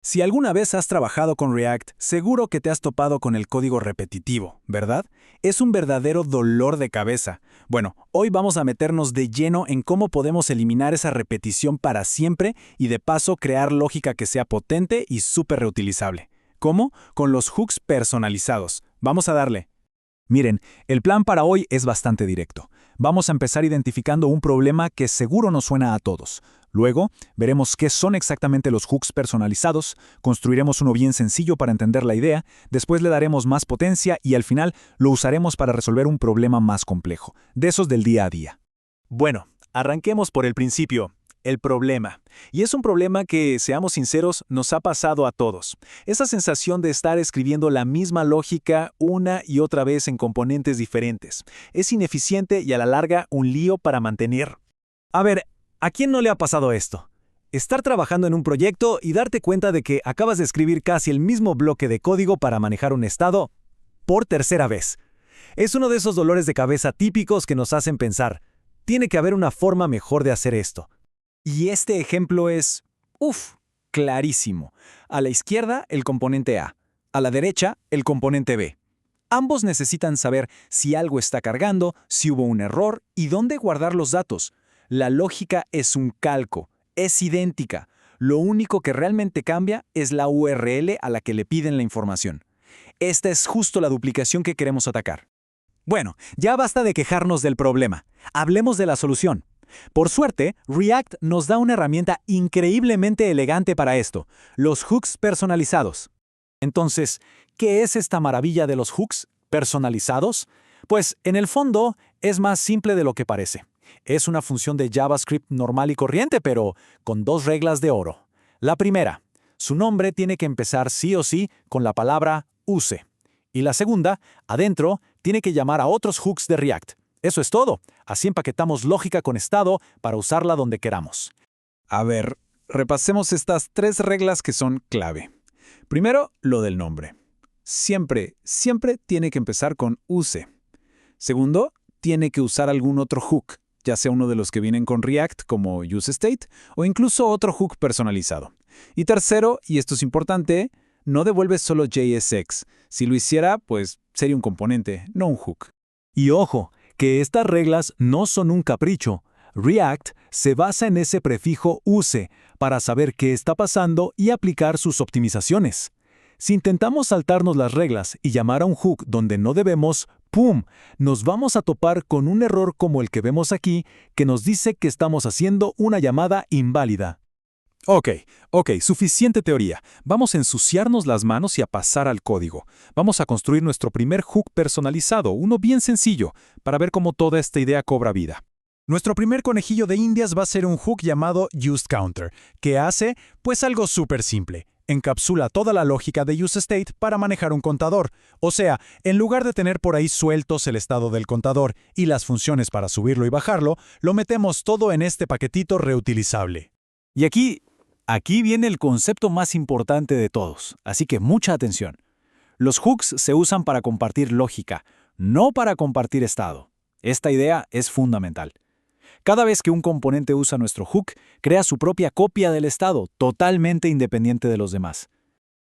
Si alguna vez has trabajado con React, seguro que te has topado con el código repetitivo, ¿verdad? Es un verdadero dolor de cabeza. Bueno, hoy vamos a meternos de lleno en cómo podemos eliminar esa repetición para siempre y de paso crear lógica que sea potente y súper reutilizable. ¿Cómo? Con los hooks personalizados. Vamos a darle. Miren, el plan para hoy es bastante directo. Vamos a empezar identificando un problema que seguro nos suena a todos. Luego, veremos qué son exactamente los hooks personalizados, construiremos uno bien sencillo para entender la idea, después le daremos más potencia y al final lo usaremos para resolver un problema más complejo, de esos del día a día. Bueno, arranquemos por el principio. El problema. Y es un problema que, seamos sinceros, nos ha pasado a todos. Esa sensación de estar escribiendo la misma lógica una y otra vez en componentes diferentes. Es ineficiente y a la larga un lío para mantener. A ver, ¿a quién no le ha pasado esto? Estar trabajando en un proyecto y darte cuenta de que acabas de escribir casi el mismo bloque de código para manejar un estado por tercera vez. Es uno de esos dolores de cabeza típicos que nos hacen pensar, tiene que haber una forma mejor de hacer esto. Y este ejemplo es, clarísimo. A la izquierda, el componente A. A la derecha, el componente B. Ambos necesitan saber si algo está cargando, si hubo un error y dónde guardar los datos. La lógica es un calco, es idéntica. Lo único que realmente cambia es la URL a la que le piden la información. Esta es justo la duplicación que queremos atacar. Bueno, ya basta de quejarnos del problema. Hablemos de la solución. Por suerte, React nos da una herramienta increíblemente elegante para esto, los hooks personalizados. Entonces, ¿qué es esta maravilla de los hooks personalizados? Pues, en el fondo, es más simple de lo que parece. Es una función de JavaScript normal y corriente, pero con dos reglas de oro. La primera, su nombre tiene que empezar sí o sí con la palabra use. Y la segunda, adentro, tiene que llamar a otros hooks de React. Eso es todo. Así empaquetamos lógica con estado para usarla donde queramos. A ver, repasemos estas tres reglas que son clave. Primero, lo del nombre. Siempre tiene que empezar con use. Segundo, tiene que usar algún otro hook, ya sea uno de los que vienen con React como useState o incluso otro hook personalizado. Y tercero, y esto es importante, no devuelve solo JSX. Si lo hiciera, pues sería un componente, no un hook. Y ojo, que estas reglas no son un capricho. React se basa en ese prefijo use para saber qué está pasando y aplicar sus optimizaciones. Si intentamos saltarnos las reglas y llamar a un hook donde no debemos, ¡pum!, nos vamos a topar con un error como el que vemos aquí, que nos dice que estamos haciendo una llamada inválida. Ok, suficiente teoría. Vamos a ensuciarnos las manos y a pasar al código. Vamos a construir nuestro primer hook personalizado, uno bien sencillo, para ver cómo toda esta idea cobra vida. Nuestro primer conejillo de indias va a ser un hook llamado useCounter, que hace, pues algo súper simple. Encapsula toda la lógica de useState para manejar un contador. O sea, en lugar de tener por ahí sueltos el estado del contador y las funciones para subirlo y bajarlo, lo metemos todo en este paquetito reutilizable. Y Aquí viene el concepto más importante de todos, así que mucha atención. Los hooks se usan para compartir lógica, no para compartir estado. Esta idea es fundamental. Cada vez que un componente usa nuestro hook, crea su propia copia del estado, totalmente independiente de los demás.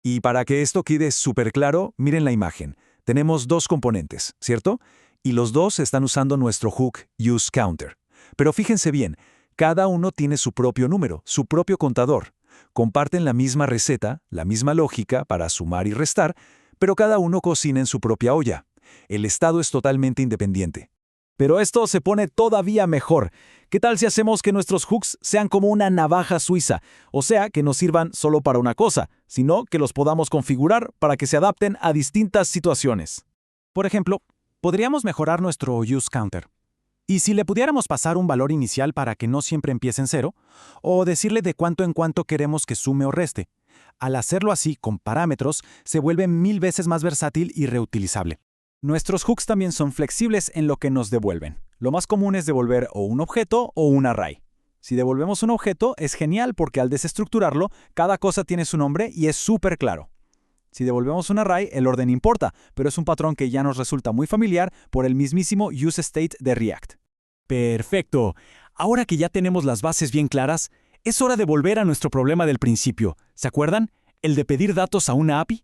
Y para que esto quede súper claro, miren la imagen. Tenemos dos componentes, ¿cierto? Y los dos están usando nuestro hook useCounter. Pero fíjense bien, cada uno tiene su propio número, su propio contador. Comparten la misma receta, la misma lógica para sumar y restar, pero cada uno cocina en su propia olla. El estado es totalmente independiente. Pero esto se pone todavía mejor. ¿Qué tal si hacemos que nuestros hooks sean como una navaja suiza? O sea, que no sirvan solo para una cosa, sino que los podamos configurar para que se adapten a distintas situaciones. Por ejemplo, podríamos mejorar nuestro useCounter. ¿Y si le pudiéramos pasar un valor inicial para que no siempre empiece en cero? O decirle de cuánto en cuánto queremos que sume o reste. Al hacerlo así, con parámetros, se vuelve 1000 veces más versátil y reutilizable. Nuestros hooks también son flexibles en lo que nos devuelven. Lo más común es devolver o un objeto o un array. Si devolvemos un objeto, es genial porque al desestructurarlo, cada cosa tiene su nombre y es súper claro. Si devolvemos un array, el orden importa, pero es un patrón que ya nos resulta muy familiar por el mismísimo useState de React. Perfecto. Ahora que ya tenemos las bases bien claras, es hora de volver a nuestro problema del principio. ¿Se acuerdan? ¿El de pedir datos a una API?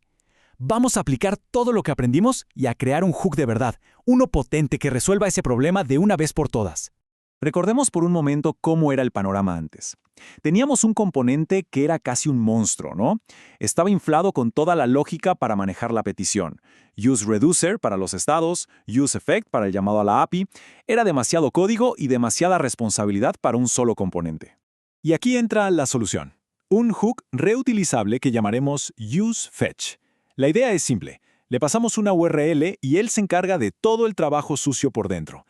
Vamos a aplicar todo lo que aprendimos y a crear un hook de verdad, uno potente que resuelva ese problema de una vez por todas. Recordemos por un momento cómo era el panorama antes. Teníamos un componente que era casi un monstruo, ¿no? Estaba inflado con toda la lógica para manejar la petición. UseReducer para los estados, UseEffect para el llamado a la API. Era demasiado código y demasiada responsabilidad para un solo componente. Y aquí entra la solución. Un hook reutilizable que llamaremos UseFetch. La idea es simple. Le pasamos una URL y él se encarga de todo el trabajo sucio por dentro.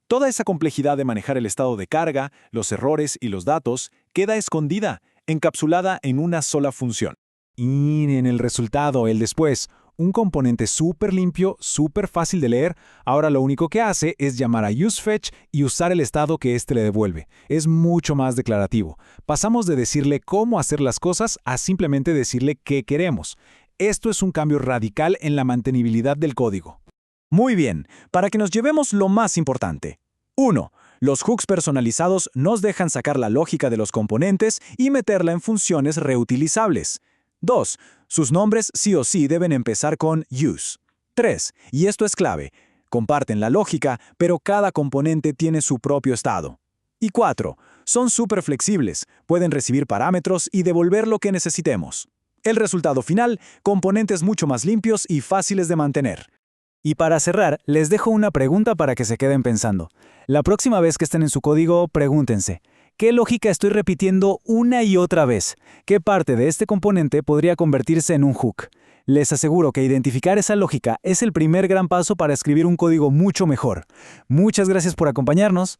Toda esa complejidad de manejar el estado de carga, los errores y los datos queda escondida, encapsulada en una sola función. Y en el resultado, el después, un componente súper limpio, súper fácil de leer, ahora lo único que hace es llamar a UseFetch y usar el estado que éste le devuelve. Es mucho más declarativo. Pasamos de decirle cómo hacer las cosas a simplemente decirle qué queremos. Esto es un cambio radical en la mantenibilidad del código. Muy bien, para que nos llevemos lo más importante. 1. Los hooks personalizados nos dejan sacar la lógica de los componentes y meterla en funciones reutilizables. 2. Sus nombres sí o sí deben empezar con use. 3. Y esto es clave. Comparten la lógica, pero cada componente tiene su propio estado. Y 4. Son súper flexibles, pueden recibir parámetros y devolver lo que necesitemos. El resultado final, componentes mucho más limpios y fáciles de mantener. Y para cerrar, les dejo una pregunta para que se queden pensando. La próxima vez que estén en su código, pregúntense, ¿qué lógica estoy repitiendo una y otra vez? ¿Qué parte de este componente podría convertirse en un hook? Les aseguro que identificar esa lógica es el primer gran paso para escribir un código mucho mejor. Muchas gracias por acompañarnos.